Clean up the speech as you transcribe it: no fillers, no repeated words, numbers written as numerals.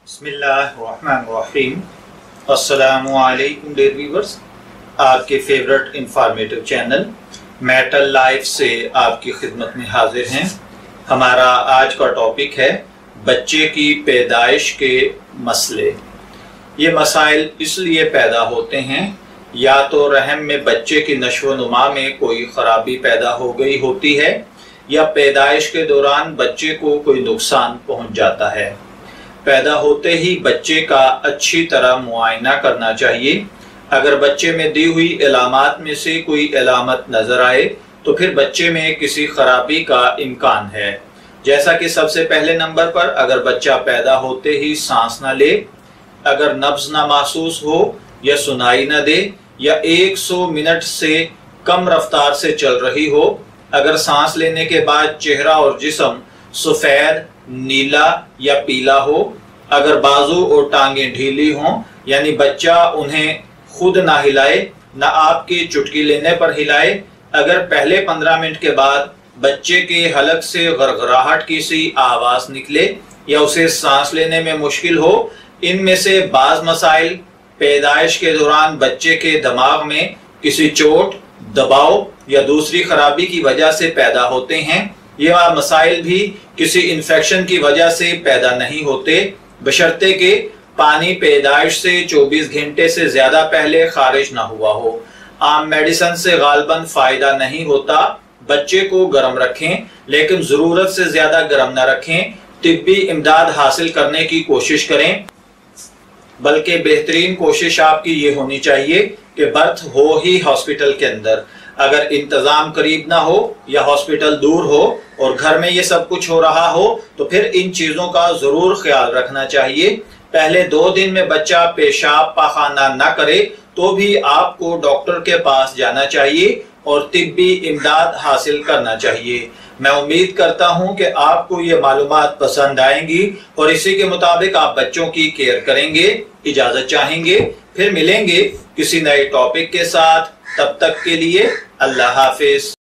बिस्मिल्लाहिर्रहमानिर्रहीम। अस्सलामुअलैकुम dear viewers, आपके favourite informative channel metal life से आपकी खिदमत में हाजिर हैं। हमारा आज का टॉपिक है बच्चे की पैदाइश के मसले। ये मसाइल इसलिए पैदा होते हैं या तो रहम में बच्चे की नश्व नुमा में कोई खराबी पैदा हो गई होती है या पैदाइश के दौरान बच्चे को कोई नुकसान पहुंच जाता है। पैदा होते ही बच्चे का अच्छी तरह मुआयना करना चाहिए। अगर बच्चे में दी हुई इलामात में से कोई इलामत नजर आए तो फिर बच्चे में किसी खराबी का इम्कान है। जैसा कि सबसे पहले नंबर पर अगर बच्चा पैदा होते ही सांस न ले, अगर नब्ज ना महसूस हो या सुनाई न दे या 100 मिनट से कम रफ्तार से चल रही हो, अगर सांस लेने के बाद चेहरा और जिस्म सफेद, नीला या पीला हो, अगर बाजू और टांगें ढीली हों यानी बच्चा उन्हें खुद ना हिलाए ना आपकी चुटकी लेने पर हिलाए, अगर पहले 15 मिनट के बाद बच्चे के हलक से गड़गड़ाहट की सी आवाज निकले या उसे सांस लेने में मुश्किल हो, इनमें से बाज मसाइल पैदाइश के दौरान बच्चे के दिमाग में किसी चोट, दबाव या दूसरी खराबी की वजह से पैदा होते हैं। ये मसाइल भी किसी इन्फेक्शन की वजह से पैदा नहीं होते, बशर्ते के पानी पैदाइश से 24 घंटे से ज्यादा पहले खारिज ना हुआ हो। आम मेडिसिन से गालबन फायदा नहीं होता। बच्चे को गर्म रखें लेकिन जरूरत से ज्यादा गर्म ना रखें। तिब्बी इमदाद हासिल करने की कोशिश करें, बल्कि बेहतरीन कोशिश आपकी ये होनी चाहिए कि बर्थ हो ही हॉस्पिटल के अंदर। अगर इंतजाम करीब ना हो या हॉस्पिटल दूर हो और घर में ये सब कुछ हो रहा हो तो फिर इन चीजों का जरूर ख्याल रखना चाहिए। पहले 2 दिन में बच्चा पेशाब पाखाना ना करे तो भी आपको डॉक्टर के पास जाना चाहिए और तिब्बी इमदाद हासिल करना चाहिए। मैं उम्मीद करता हूं कि आपको ये मालूमात पसंद आएंगी और इसी के मुताबिक आप बच्चों की केयर करेंगे। इजाजत चाहेंगे, फिर मिलेंगे किसी नए टॉपिक के साथ। तब तक के लिए अल्लाह हाफिज।